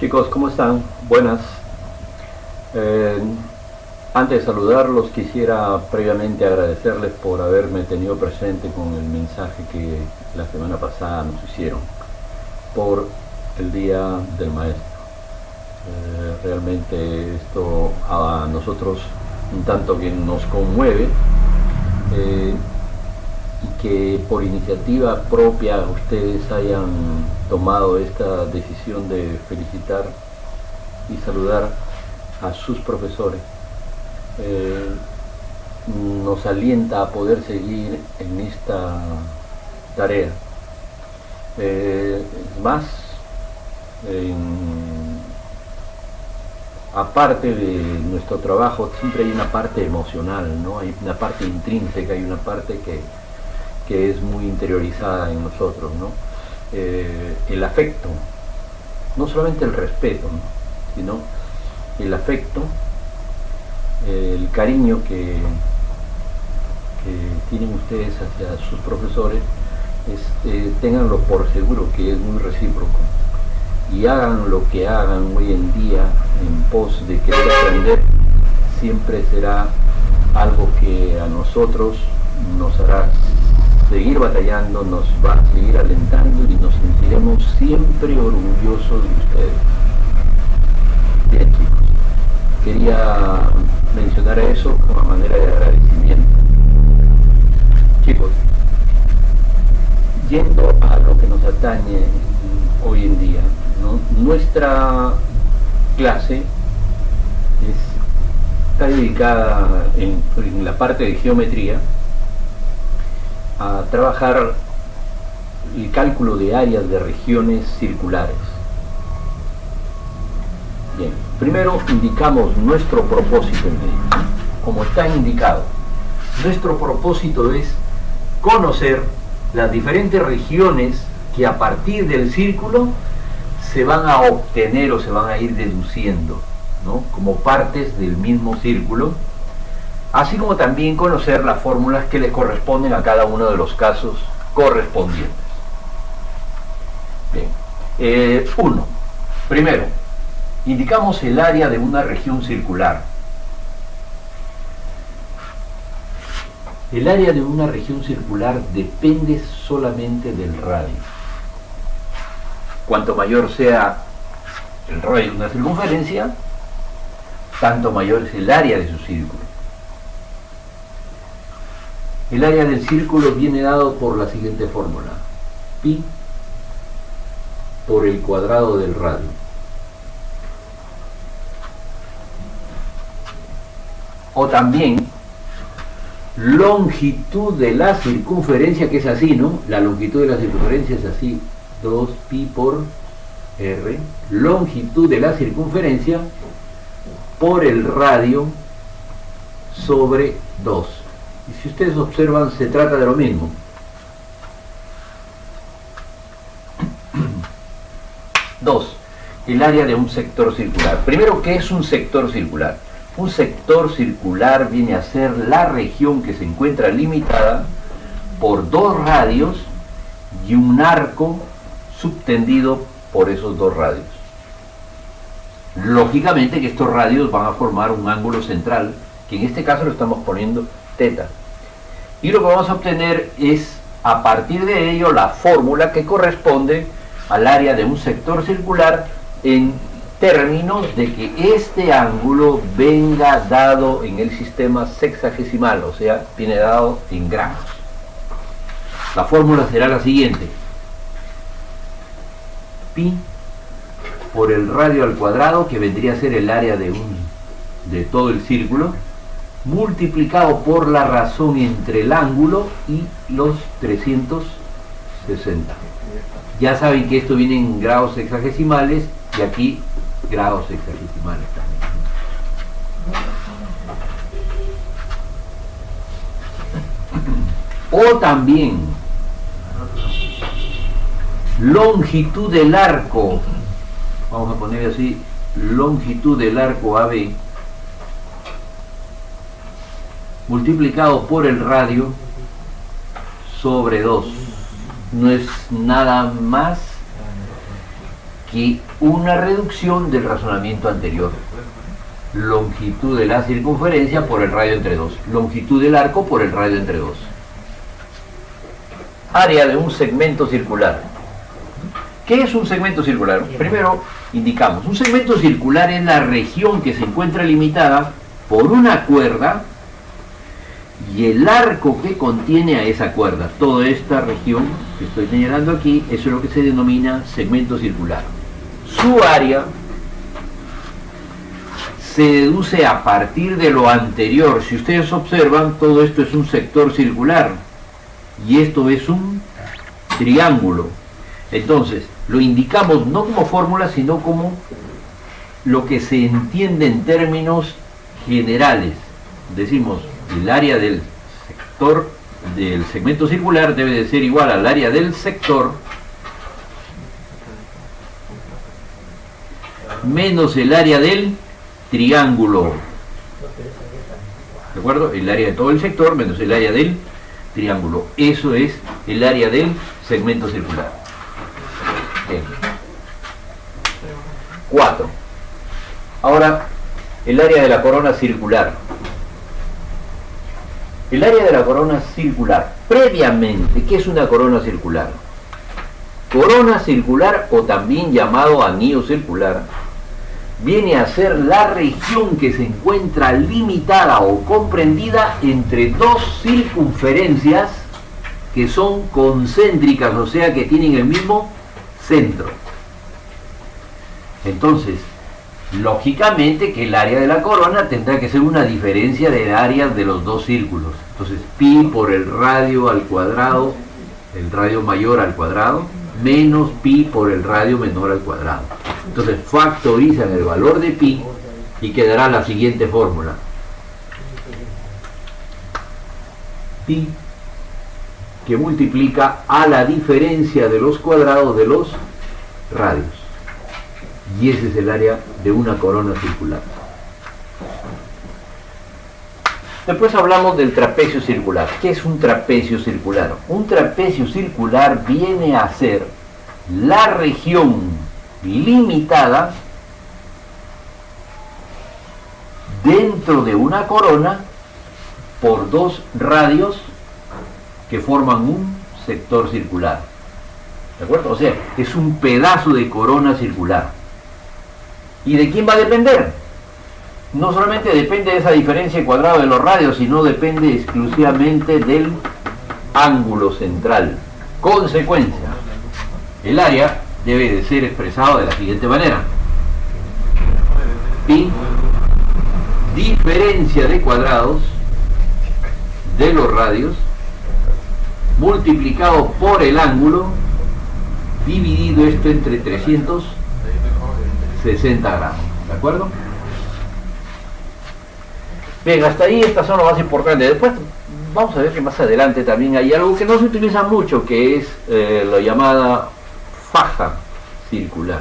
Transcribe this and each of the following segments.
Chicos, ¿cómo están? Buenas. Eh, Antes de saludarlos, quisiera previamente agradecerles por haberme tenido presente con el mensaje que la semana pasada nos hicieron por el Día del Maestro. Realmente esto a nosotros un tanto que nos conmueve, y que por iniciativa propia ustedes hayan tomado esta decisión de felicitar y saludar a sus profesores. Nos alienta a poder seguir en esta tarea. Más, aparte de nuestro trabajo, siempre hay una parte emocional, ¿no? Hay una parte intrínseca, hay una parte que es muy interiorizada en nosotros, ¿no? El afecto, no solamente el respeto, ¿no? Sino el afecto, el cariño que tienen ustedes hacia sus profesores, ténganlo por seguro que es muy recíproco, y hagan lo que hagan hoy en día en pos de querer aprender, siempre será algo que a nosotros nos hará seguir batallando, nos va a seguir alentando y nos sentiremos siempre orgullosos de ustedes. Bien, chicos, quería mencionar eso como manera de agradecimiento. Chicos, yendo a lo que nos atañe hoy en día, ¿no? Nuestra clase está dedicada en la parte de geometría a trabajar el cálculo de áreas de regiones circulares. Bien, primero indicamos nuestro propósito en ello. Como está indicado, nuestro propósito es conocer las diferentes regiones que a partir del círculo se van a obtener o se van a ir deduciendo, ¿no? Como partes del mismo círculo, así como también conocer las fórmulas que le corresponden a cada uno de los casos correspondientes. Bien, primero, indicamos el área de una región circular. El área de una región circular depende solamente del radio. Cuanto mayor sea el radio de una circunferencia, tanto mayor es el área de su círculo. El área del círculo viene dado por la siguiente fórmula: pi por el cuadrado del radio. O también longitud de la circunferencia, que es así, ¿no? La longitud de la circunferencia es así, 2pi por r, longitud de la circunferencia por el radio sobre 2. Y si ustedes observan, se trata de lo mismo. Dos, el área de un sector circular. Primero, ¿qué es un sector circular? Un sector circular viene a ser la región que se encuentra limitada por dos radios y un arco subtendido por esos dos radios. Lógicamente que estos radios van a formar un ángulo central, que en este caso lo estamos poniendo θ. Y lo que vamos a obtener es, a partir de ello, la fórmula que corresponde al área de un sector circular en términos de que este ángulo venga dado en el sistema sexagesimal, o sea, viene dado en grados. La fórmula será la siguiente: pi por el radio al cuadrado, que vendría a ser el área de todo el círculo, multiplicado por la razón entre el ángulo y los 360. Ya saben que esto viene en grados sexagesimales, y aquí grados sexagesimales también. O también longitud del arco, vamos a poner así, longitud del arco AB multiplicado por el radio sobre 2. No es nada más que una reducción del razonamiento anterior. Longitud de la circunferencia por el radio entre dos. Longitud del arco por el radio entre dos. Área de un segmento circular. ¿Qué es un segmento circular? Primero indicamos, un segmento circular es la región que se encuentra limitada por una cuerda y el arco que contiene a esa cuerda. Toda esta región que estoy señalando aquí, eso es lo que se denomina segmento circular. Su área se deduce a partir de lo anterior. Si ustedes observan, todo esto es un sector circular y esto es un triángulo. Entonces, lo indicamos no como fórmula, sino como lo que se entiende en términos generales. Decimos, el área del sector del segmento circular debe de ser igual al área del sector menos el área del triángulo. ¿De acuerdo? El área de todo el sector menos el área del triángulo. Eso es el área del segmento circular. Bien. 4. Ahora, el área de la corona circular. El área de la corona circular. Previamente, ¿qué es una corona circular? Corona circular, o también llamado anillo circular, viene a ser la región que se encuentra limitada o comprendida entre dos circunferencias que son concéntricas, o sea que tienen el mismo centro. Entonces, lógicamente que el área de la corona tendrá que ser una diferencia de áreas de los dos círculos. Entonces, pi por el radio al cuadrado, el radio mayor al cuadrado, menos pi por el radio menor al cuadrado. Entonces factorizan el valor de pi y quedará la siguiente fórmula. Pi que multiplica a la diferencia de los cuadrados de los radios. Y ese es el área de una corona circular. Después hablamos del trapecio circular. ¿Qué es un trapecio circular? Un trapecio circular viene a ser la región limitada dentro de una corona por dos radios que forman un sector circular. ¿De acuerdo? O sea, es un pedazo de corona circular. ¿Y de quién va a depender? No solamente depende de esa diferencia de cuadrado de los radios, sino depende exclusivamente del ángulo central. Consecuencia, el área debe de ser expresado de la siguiente manera. Pi, diferencia de cuadrados de los radios, multiplicado por el ángulo, dividido esto entre 360 grados. ¿De acuerdo? Bien, hasta ahí estas son lo más importante. Después vamos a ver que más adelante también hay algo que no se utiliza mucho, que es la llamada faja circular,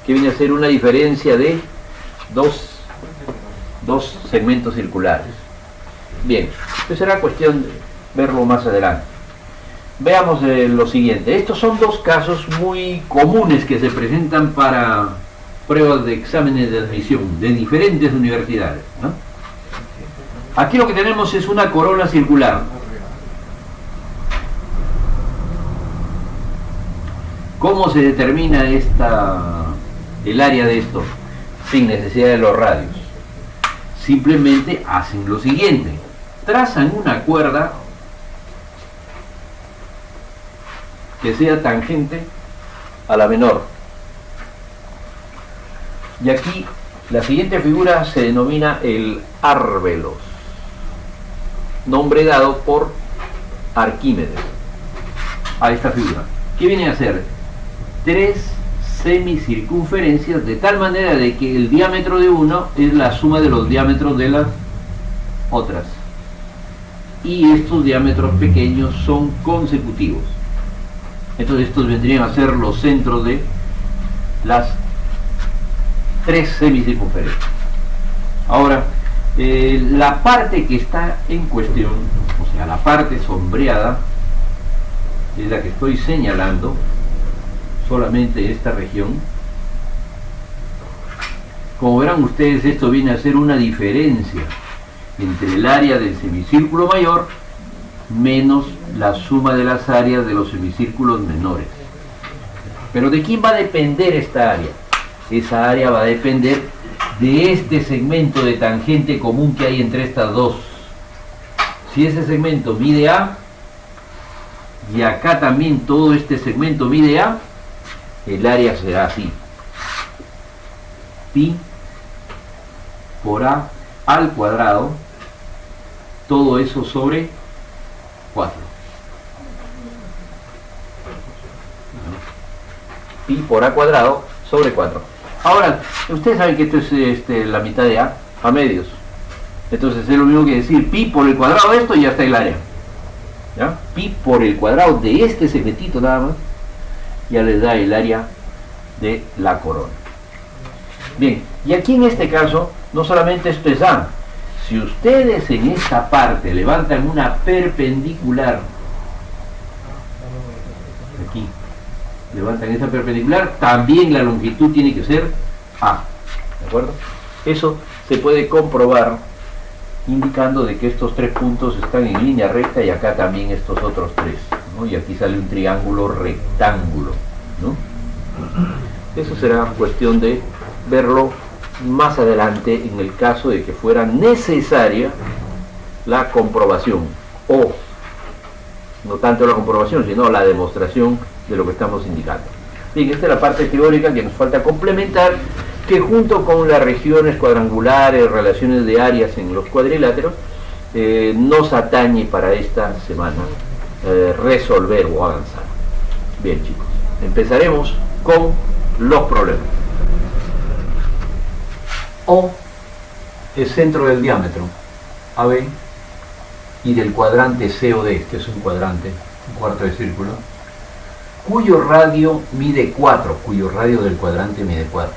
que viene a ser una diferencia de dos segmentos circulares. Bien, pues será cuestión de verlo más adelante. Veamos lo siguiente. Estos son dos casos muy comunes que se presentan para pruebas de exámenes de admisión de diferentes universidades, ¿no? Aquí lo que tenemos es una corona circular. ¿Cómo se determina el área de esto? Sin necesidad de los radios. Simplemente hacen lo siguiente. Trazan una cuerda que sea tangente a la menor. Y aquí la siguiente figura se denomina el árbelos, nombre dado por Arquímedes a esta figura. ¿Qué viene a ser? 3 semicircunferencias, de tal manera de que el diámetro de uno es la suma de los diámetros de las otras, y estos diámetros pequeños son consecutivos. Entonces estos vendrían a ser los centros de las 3 semicircunferencias. Ahora, la parte que está en cuestión, o sea, la parte sombreada, es la que estoy señalando, solamente esta región, como verán ustedes, esto viene a ser una diferencia entre el área del semicírculo mayor menos la suma de las áreas de los semicírculos menores. Pero ¿de quién va a depender esta área? Esa área va a depender de este segmento de tangente común que hay entre estas dos. Si ese segmento mide A, y acá también todo este segmento mide A, el área será así: pi por A al cuadrado, todo eso sobre 4. Pi por A cuadrado sobre 4. Ahora, ustedes saben que esto es la mitad de A medios. Entonces es lo mismo que decir pi por el cuadrado de esto y ya está el área. ¿Ya? Pi por el cuadrado de este segmentito nada más, ya les da el área de la corona. Bien, y aquí en este caso, no solamente esto es A. Si ustedes en esta parte levantan una perpendicular, aquí, levantan esa perpendicular, también la longitud tiene que ser A. ¿De acuerdo? Eso se puede comprobar indicando de que estos tres puntos están en línea recta y acá también estos otros tres, ¿no? Y aquí sale un triángulo rectángulo, ¿no? Eso será cuestión de verlo más adelante en el caso de que fuera necesaria la comprobación, o no tanto la comprobación sino la demostración de lo que estamos indicando. Bien, esta es la parte teórica que nos falta complementar, que junto con las regiones cuadrangulares, relaciones de áreas en los cuadriláteros, nos atañe para esta semana resolver o avanzar. Bien, chicos, empezaremos con los problemas. O es centro del diámetro AB y del cuadrante COD, este es un cuadrante, un cuarto de círculo, cuyo radio mide 4, cuyo radio del cuadrante mide 4.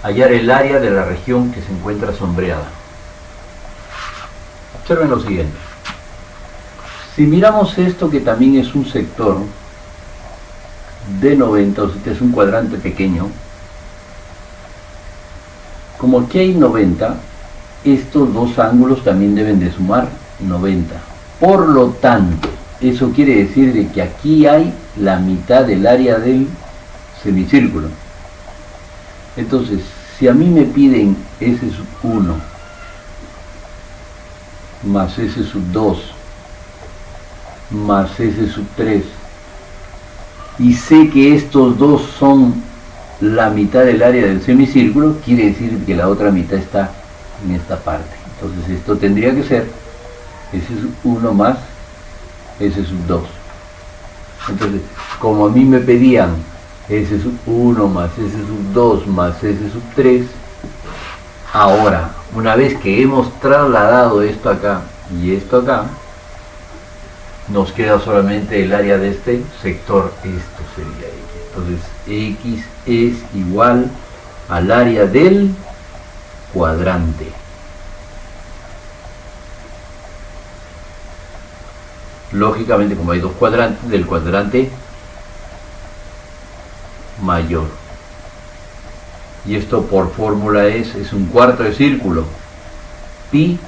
Hallar el área de la región que se encuentra sombreada. Observen lo siguiente. Si miramos esto, que también es un sector de 90, o sea, este es un cuadrante pequeño, como aquí hay 90, estos dos ángulos también deben de sumar 90. Por lo tanto, eso quiere decir de que aquí hay la mitad del área del semicírculo. Entonces, si a mí me piden S1 más S2 más S3 y sé que estos dos son la mitad del área del semicírculo, quiere decir que la otra mitad está en esta parte. Entonces esto tendría que ser S1 más S2. Entonces, como a mí me pedían S1 más S2 más S3, ahora, una vez que hemos trasladado esto acá y esto acá, nos queda solamente el área de este sector. Esto sería X. Entonces X es igual al área del cuadrante. Lógicamente, como hay dos cuadrantes, del cuadrante mayor. Y esto por fórmula es un cuarto de círculo. Pi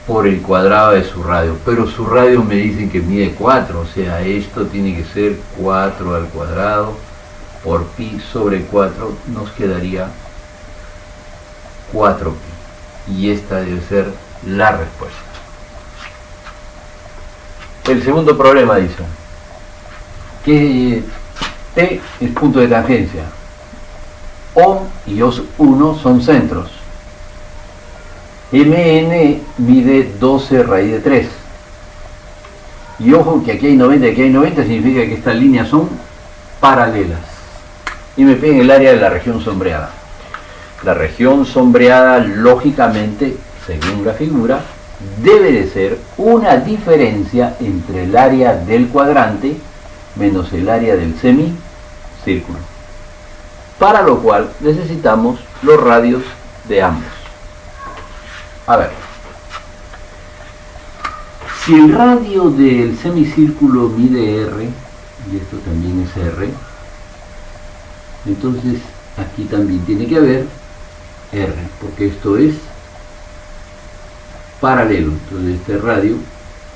por el cuadrado de su radio. Pero su radio me dicen que mide 4. O sea, esto tiene que ser 4 al cuadrado por pi sobre 4. Nos quedaría 4pi. Y esta debe ser la respuesta. El segundo problema dice que T es punto de tangencia. O y OS1 son centros. MN mide 12 raíz de 3. Y ojo que aquí hay 90 y aquí hay 90, significa que estas líneas son paralelas. Y me piden el área de la región sombreada. La región sombreada, lógicamente, según la figura, debe de ser una diferencia entre el área del cuadrante menos el área del semicírculo. Para lo cual necesitamos los radios de ambos. A ver, si el radio del semicírculo mide R, y esto también es R, Entonces aquí también tiene que haber R, porque esto es paralelo. Entonces este radio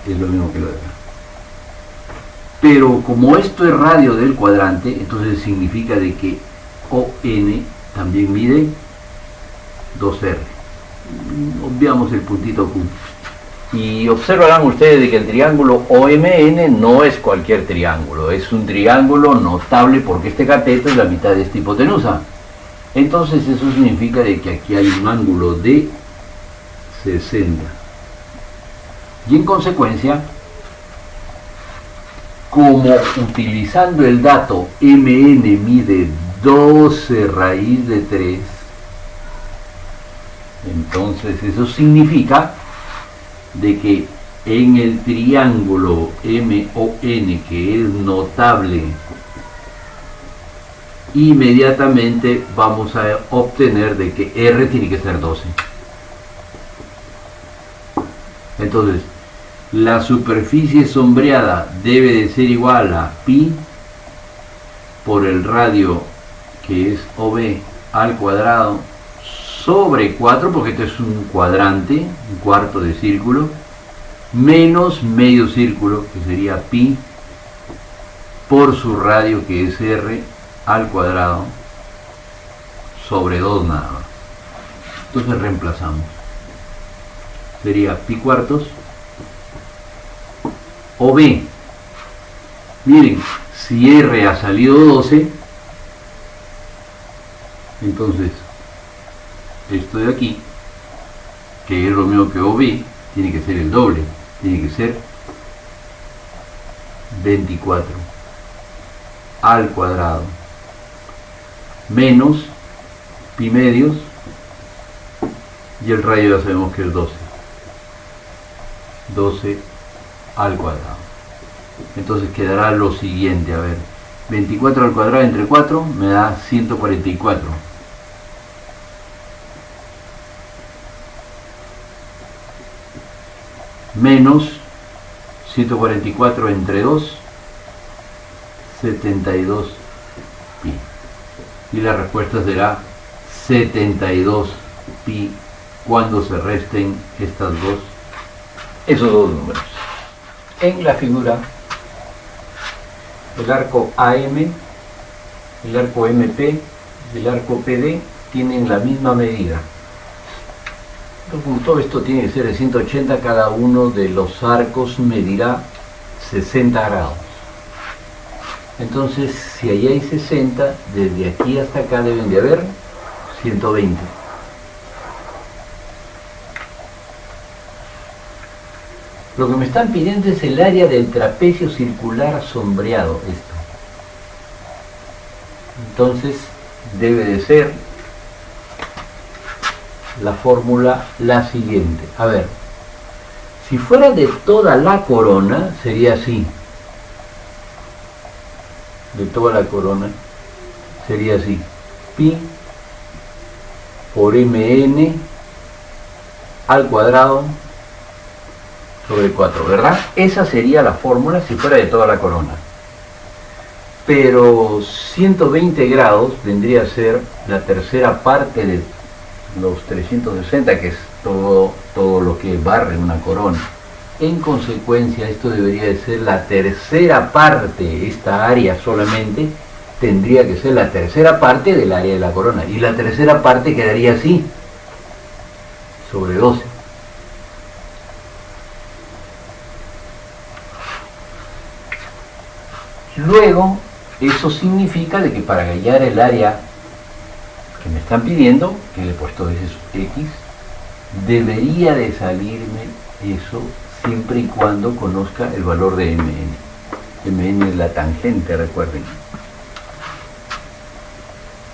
es lo mismo que lo de acá. Pero como esto es radio del cuadrante, entonces significa de que ON también mide 2R. Obviamos el puntito Q. Y observarán ustedes de que el triángulo OMN no es cualquier triángulo, es un triángulo notable porque este cateto es la mitad de esta hipotenusa. Entonces eso significa de que aquí hay un ángulo de 60. Y en consecuencia, como utilizando el dato MN mide 12 raíz de 3, entonces eso significa de que en el triángulo MON, que es notable, inmediatamente vamos a obtener de que R tiene que ser 12. Entonces, la superficie sombreada debe de ser igual a pi por el radio, que es OB al cuadrado, sobre 4, porque esto es un cuadrante, un cuarto de círculo, menos medio círculo, que sería pi por su radio, que es R al cuadrado, sobre 2 nada más. Entonces reemplazamos. Sería pi cuartos OB. Miren, si R ha salido 12, entonces esto de aquí, que es lo mismo que OB, tiene que ser el doble, tiene que ser 24 al cuadrado menos pi medios, y el radio ya sabemos que es 12 al cuadrado. Entonces quedará lo siguiente, a ver, 24 al cuadrado entre 4 me da 144. Menos 144 entre 2, 72 pi. Y la respuesta será 72 pi cuando se resten esos dos números. En la figura, el arco AM, el arco MP y el arco PD tienen la misma medida. Como todo esto tiene que ser de 180, cada uno de los arcos medirá 60 grados. Entonces, si allá hay 60, desde aquí hasta acá deben de haber 120. Lo que me están pidiendo es el área del trapecio circular sombreado, esto. Entonces, debe de ser la fórmula la siguiente. A ver, si fuera de toda la corona, sería así. De toda la corona, sería así. Pi por mn al cuadrado sobre 4, ¿verdad? Esa sería la fórmula si fuera de toda la corona. Pero 120 grados vendría a ser la tercera parte de los 360, que es todo lo que barre una corona. En consecuencia, esto debería de ser la tercera parte, esta área solamente tendría que ser la tercera parte del área de la corona, y la tercera parte quedaría así, sobre 12. Luego, eso significa de que para hallar el área que me están pidiendo, que le he puesto ese X, debería de salirme eso siempre y cuando conozca el valor de Mn. Mn es la tangente, recuerden.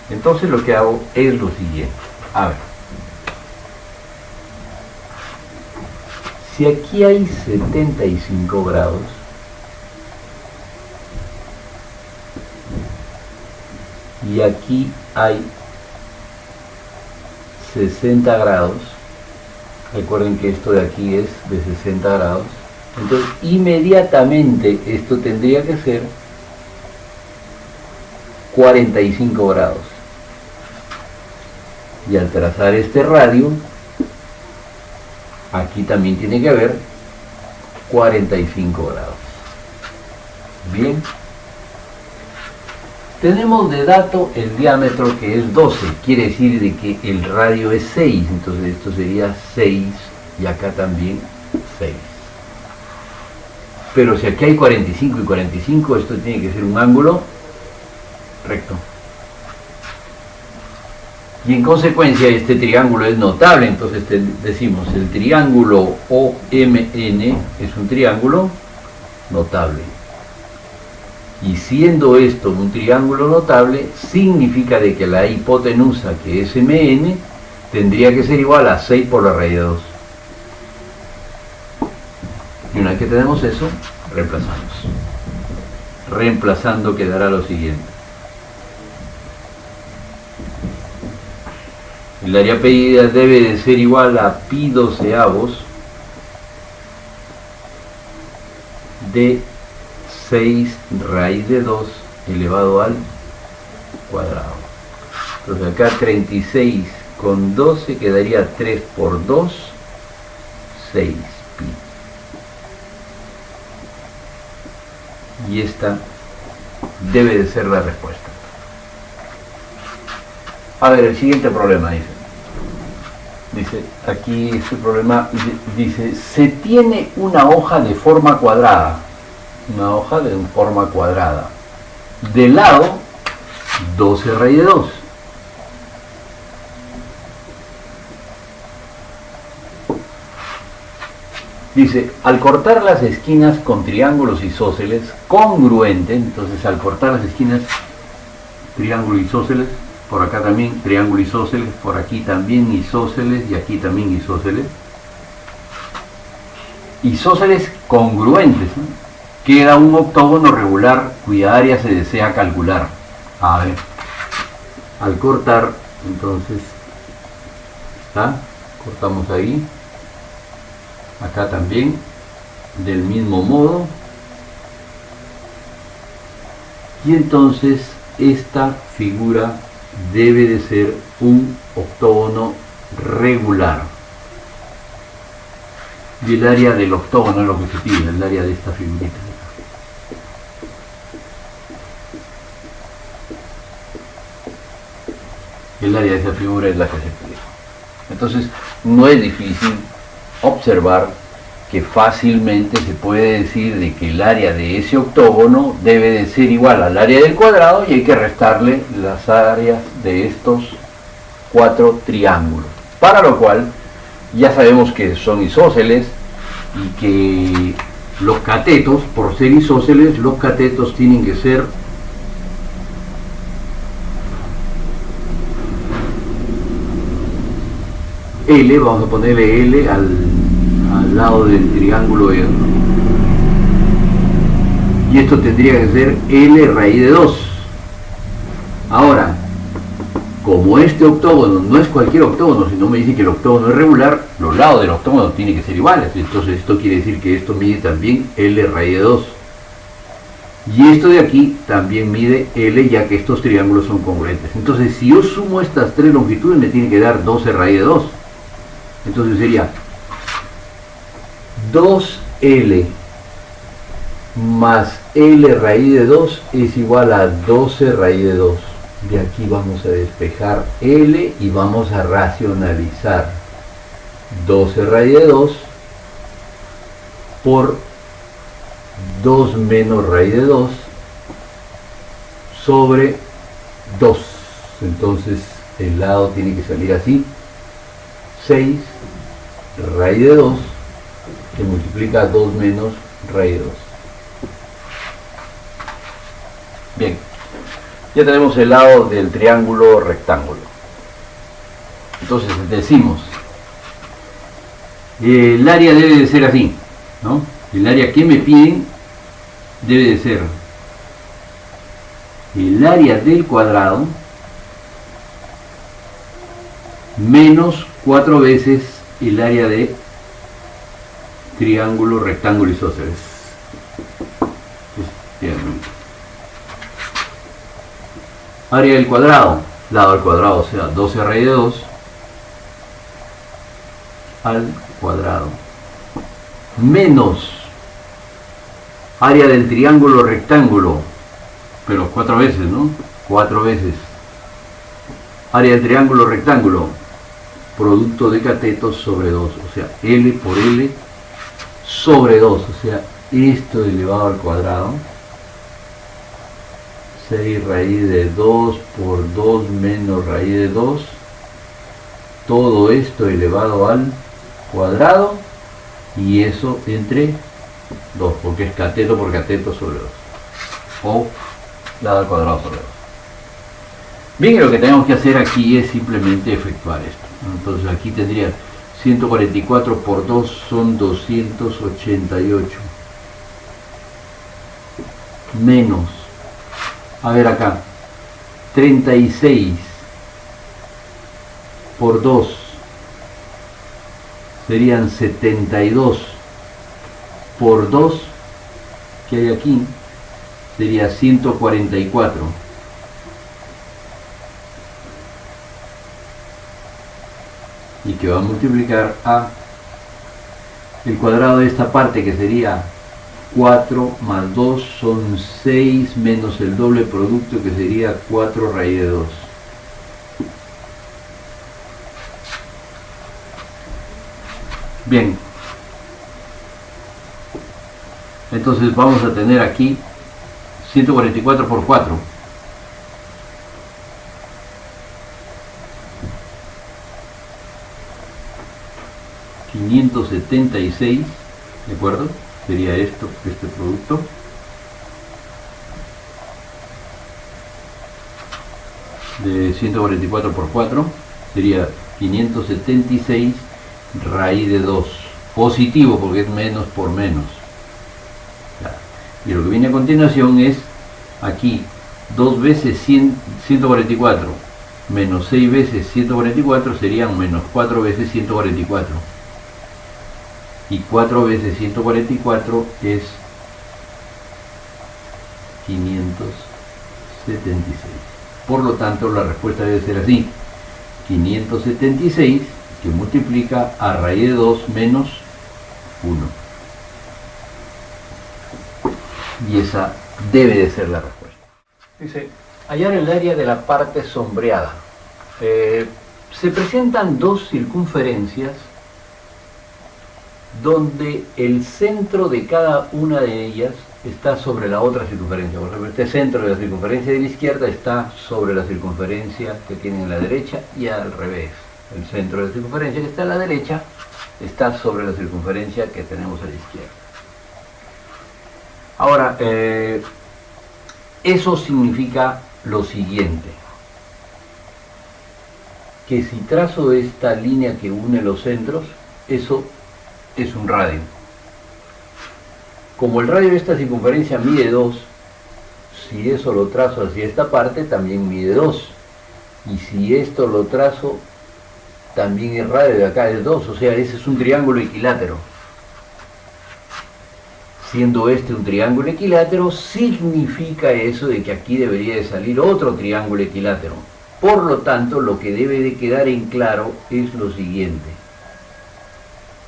Entonces lo que hago es lo siguiente. A ver, si aquí hay 75 grados, y aquí hay 60 grados, recuerden que esto de aquí es de 60 grados, entonces inmediatamente esto tendría que ser 45 grados. Y al trazar este radio, aquí también tiene que haber 45 grados. Bien. Tenemos de dato el diámetro que es 12, quiere decir de que el radio es 6, entonces esto sería 6 y acá también 6. Pero si aquí hay 45 y 45, esto tiene que ser un ángulo recto. Y en consecuencia este triángulo es notable, entonces decimos el triángulo OMN es un triángulo notable. Y siendo esto un triángulo notable, significa de que la hipotenusa, que es MN, tendría que ser igual a 6 por la raíz de 2. Y una vez que tenemos eso, reemplazamos. Reemplazando quedará lo siguiente. El área pedida debe de ser igual a pi doceavos de 6 raíz de 2 elevado al cuadrado. Entonces acá 36 con 12 quedaría 3 por 2, 6 pi. Y esta debe de ser la respuesta. A ver, el siguiente problema dice aquí este problema dice, se tiene una hoja de forma cuadrada, de lado 12 raíz de 2. Dice, al cortar las esquinas con triángulos isósceles congruentes, entonces al cortar las esquinas, triángulo isósceles, por acá también triángulo isósceles, por aquí también isósceles y aquí también isósceles. Isósceles congruentes, ¿no? Queda un octógono regular cuya área se desea calcular. A ver, al cortar, entonces, ¿está? Cortamos ahí, acá también, del mismo modo. Y entonces esta figura debe de ser un octógono regular. Y el área del octógono es lo que se pide, el área de esta figurita. El área de esa figura es la que se pide. Entonces, no es difícil observar que fácilmente se puede decir de que el área de ese octógono debe de ser igual al área del cuadrado y hay que restarle las áreas de estos 4 triángulos. Para lo cual, ya sabemos que son isósceles y que los catetos, por ser isósceles, los catetos tienen que ser L, vamos a ponerle L al lado del triángulo E. Y esto tendría que ser L raíz de 2. Ahora, como este octógono no es cualquier octógono, sino me dice que el octógono es regular, los lados del octógono tienen que ser iguales. Entonces esto quiere decir que esto mide también L raíz de 2. Y esto de aquí también mide L, ya que estos triángulos son congruentes. Entonces si yo sumo estas 3 longitudes me tiene que dar 12 raíz de 2. Entonces sería 2L más L raíz de 2 es igual a 12 raíz de 2. De aquí vamos a despejar L y vamos a racionalizar 12 raíz de 2 por 2 menos raíz de 2 sobre 2. Entonces el lado tiene que salir así, 6 raíz de 2 que multiplica 2 menos raíz de 2. Bien, ya tenemos el lado del triángulo rectángulo. Entonces decimos, el área debe de ser así, ¿no? El área que me piden debe de ser el área del cuadrado menos 4 veces el área de triángulo rectángulo isósceles. área del cuadrado, lado al cuadrado, o sea, 12 raíz de 2 al cuadrado, menos área del triángulo rectángulo, pero 4 veces, ¿no? 4 veces. Área del triángulo rectángulo, producto de catetos sobre 2, o sea, L por L sobre 2, o sea, esto elevado al cuadrado, 6 raíz de 2 por 2 menos raíz de 2, todo esto elevado al cuadrado, y eso entre 2, porque es cateto por cateto sobre 2, o lado al cuadrado sobre 2. Bien, lo que tenemos que hacer aquí es simplemente efectuar esto. Entonces aquí tendría 144 por 2 son 288, menos, a ver acá, 36 por 2 serían 72 por 2 que hay aquí sería 144. Y que va a multiplicar a el cuadrado de esta parte, que sería 4 más 2 son 6 menos el doble producto, que sería 4 raíz de 2. Bien, entonces vamos a tener aquí 144 por 4. $576, ¿de acuerdo? Sería esto, este producto. De 144 por 4 sería 576 raíz de 2. Positivo porque es menos por menos. Y lo que viene a continuación es aquí 2 veces 144 menos 6 veces 144 serían menos 4 veces 144. Y 4 veces 144 es 576. Por lo tanto, la respuesta debe ser así: 576 que multiplica a raíz de 2 menos 1. Y esa debe de ser la respuesta. Dice, hallar el área de la parte sombreada. Se presentan dos circunferencias donde el centro de cada una de ellas está sobre la otra circunferencia. Por ejemplo, este centro de la circunferencia de la izquierda está sobre la circunferencia que tiene en la derecha, y al revés. El centro de la circunferencia que está a la derecha está sobre la circunferencia que tenemos a la izquierda. Ahora, eso significa lo siguiente: que si trazo esta línea que une los centros, eso es un radio. Como el radio de esta circunferencia mide 2, si eso lo trazo hacia esta parte, también mide 2. Y si esto lo trazo, también el radio de acá es 2. O sea, ese es un triángulo equilátero. Siendo este un triángulo equilátero, significa eso de que aquí debería de salir otro triángulo equilátero. Por lo tanto, lo que debe de quedar en claro es lo siguiente: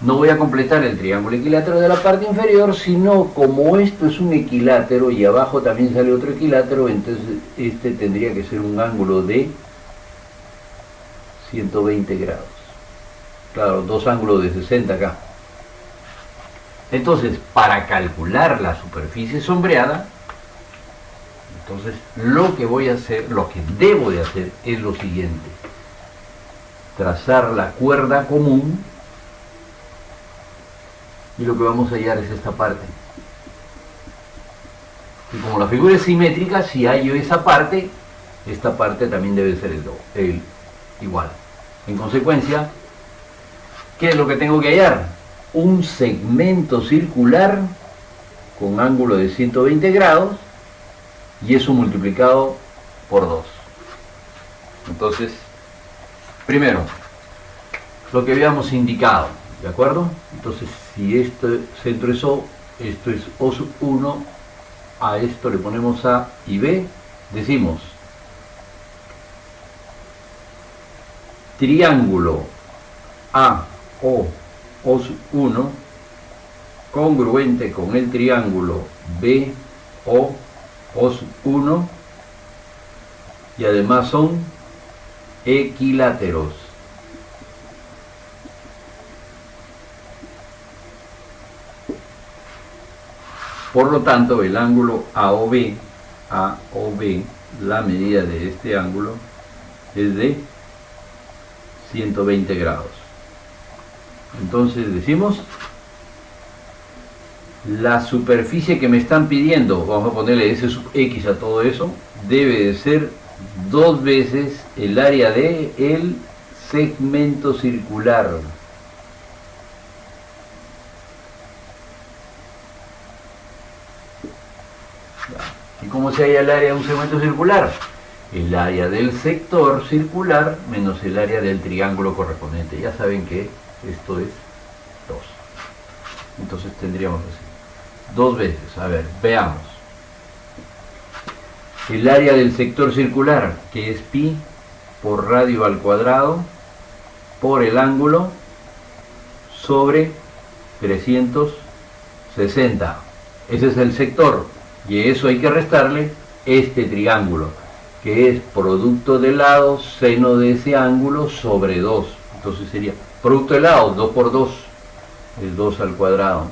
no voy a completar el triángulo equilátero de la parte inferior, sino como esto es un equilátero y abajo también sale otro equilátero, entonces este tendría que ser un ángulo de 120 grados. Claro, dos ángulos de 60 acá. Entonces, para calcular la superficie sombreada, entonces lo que voy a hacer, lo que debo de hacer es lo siguiente: trazar la cuerda común, y lo que vamos a hallar es esta parte. Y como la figura es simétrica, si hallo esa parte, esta parte también debe ser el igual. En consecuencia, ¿qué es lo que tengo que hallar? Un segmento circular con ángulo de 120 grados, y eso multiplicado por 2. Entonces, primero, lo que habíamos indicado, ¿de acuerdo? Entonces, si este centro es O, esto es O sub 1, a esto le ponemos A y B, decimos triángulo AO'O1 congruente con el triángulo BO'O1 y además son equiláteros. Por lo tanto, el ángulo AOB, la medida de este ángulo es de 120 grados. Entonces decimos, la superficie que me están pidiendo, vamos a ponerle S sub X a todo eso, debe de ser 2 veces el área de el segmento circular. ¿Y cómo se halla el área de un segmento circular? El área del sector circular menos el área del triángulo correspondiente. Ya saben que esto es 2. Entonces tendríamos así. 2 veces. A ver, veamos. El área del sector circular, que es pi por radio al cuadrado, por el ángulo, sobre 360. Ese es el sector. Y a eso hay que restarle este triángulo, que es producto de lados, seno de ese ángulo, sobre 2. Entonces sería producto de lados, 2 por 2, es 2 al cuadrado.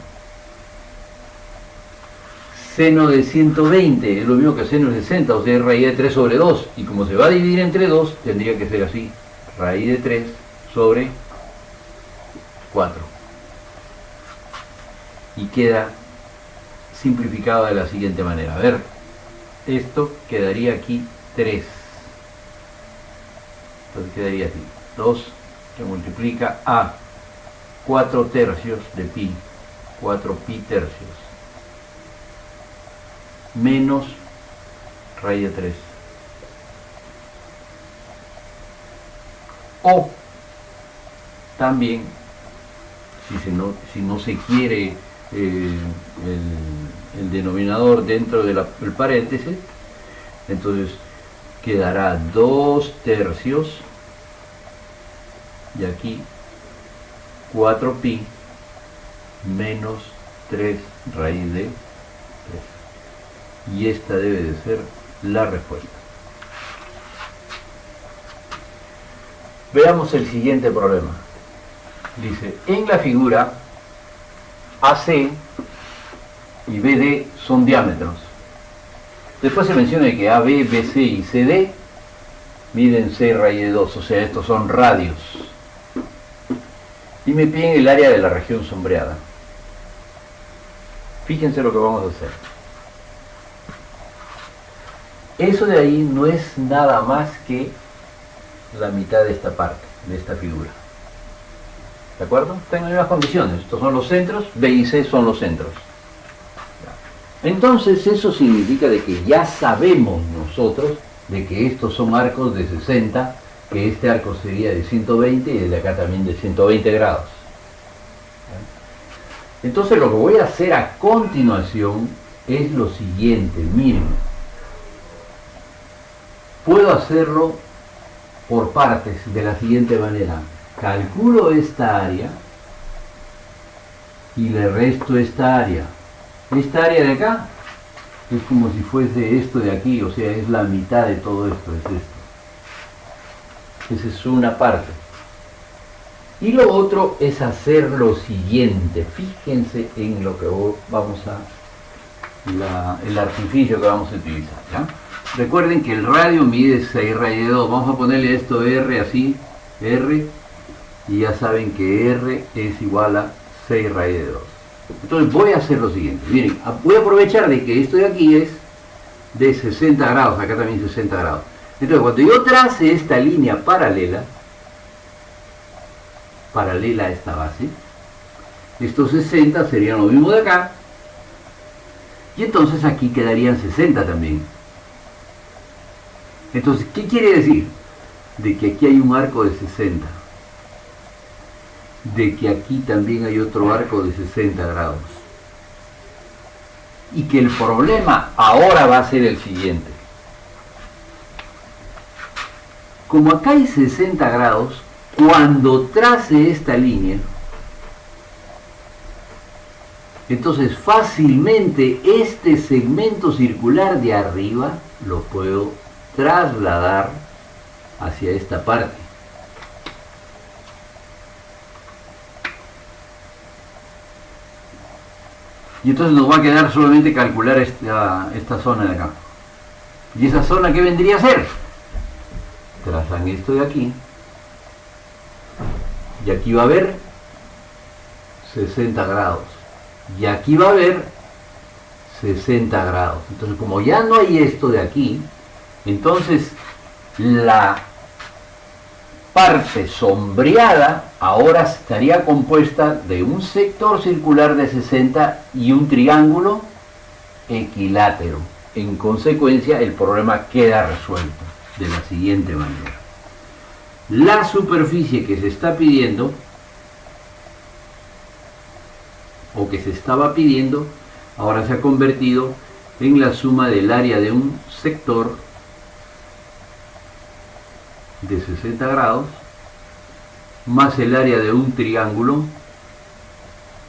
Seno de 120 es lo mismo que seno de 60, o sea, es raíz de 3 sobre 2. Y como se va a dividir entre 2, tendría que ser así, raíz de 3 sobre 4. Y queda simplificado de la siguiente manera. A ver, esto quedaría aquí 3. Entonces quedaría así, 2 que multiplica a 4 tercios de pi, 4 pi tercios, menos raíz de 3. O también, si no se quiere el denominador dentro del paréntesis, entonces quedará 2 tercios y aquí 4 pi menos 3 raíz de 3. Y esta debe de ser la respuesta. Veamos el siguiente problema. Dice, en la figura AC y BD son diámetros. Después se menciona que AB, BC y CD miden 6 raíz de 2, o sea, estos son radios. Y me piden el área de la región sombreada. Fíjense lo que vamos a hacer. Eso de ahí no es nada más que la mitad de esta parte, de esta figura. ¿De acuerdo? Están en las mismas condiciones. Estos son los centros, B y C son los centros. Entonces eso significa de que ya sabemos nosotros de que estos son arcos de 60, que este arco sería de 120 y el de acá también de 120 grados. Entonces lo que voy a hacer a continuación es lo siguiente. Miren, puedo hacerlo por partes de la siguiente manera. Calculo esta área y le resto esta área. Esta área de acá es como si fuese esto de aquí, o sea, es la mitad de todo esto, es esto. Esa es una parte. Y lo otro es hacer lo siguiente. Fíjense en lo que vamos a, el artificio que vamos a utilizar, ¿ya? Recuerden que el radio mide 6 raíz de 2. Vamos a ponerle esto R así, R, y ya saben que R es igual a 6 raíz de 2. Entonces voy a hacer lo siguiente. Miren, voy a aprovechar de que esto de aquí es de 60 grados, acá también 60 grados. Entonces cuando yo trace esta línea paralela a esta base, estos 60 serían lo mismo de acá, y entonces aquí quedarían 60 también. Entonces, ¿qué quiere decir? De que aquí hay un arco de 60. De que aquí también hay otro arco de 60 grados. Y que el problema ahora va a ser el siguiente. Como acá hay 60 grados, Cuando trace esta línea, entonces fácilmente este segmento circular de arriba lo puedo trasladar hacia esta parte. Y entonces nos va a quedar solamente calcular esta zona de acá. ¿Y esa zona qué vendría a ser? Trazan esto de aquí. Y aquí va a haber 60 grados. Y aquí va a haber 60 grados. Entonces, como ya no hay esto de aquí, entonces la parte sombreada ahora estaría compuesta de un sector circular de 60 y un triángulo equilátero. En consecuencia, el problema queda resuelto de la siguiente manera. La superficie que se está pidiendo, o que se estaba pidiendo, ahora se ha convertido en la suma del área de un sector de 60 grados más el área de un triángulo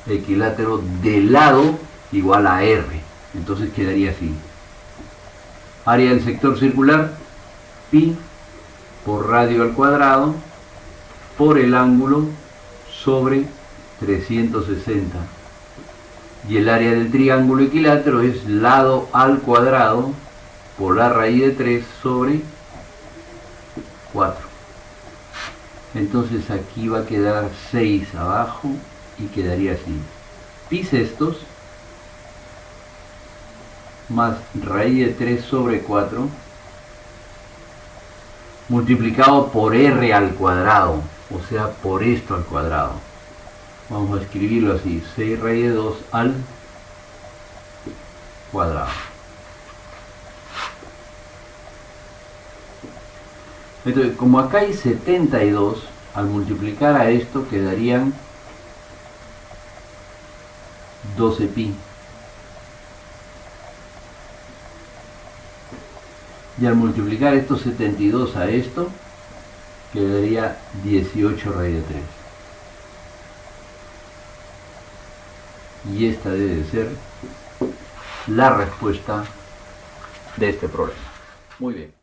equilátero de lado igual a R. Entonces quedaría así: área del sector circular, pi por radio al cuadrado por el ángulo sobre 360. Y el área del triángulo equilátero es lado al cuadrado por la raíz de 3 sobre 4. Entonces aquí va a quedar 6 abajo y quedaría así: pi sextos más raíz de 3 sobre 4 multiplicado por r al cuadrado, o sea, por esto al cuadrado. Vamos a escribirlo así: 6 raíz de 2 al cuadrado. Entonces, como acá hay 72, al multiplicar a esto quedarían 12 pi. Y al multiplicar estos 72 a esto, quedaría 18 raíz de 3. Y esta debe ser la respuesta de este problema. Muy bien.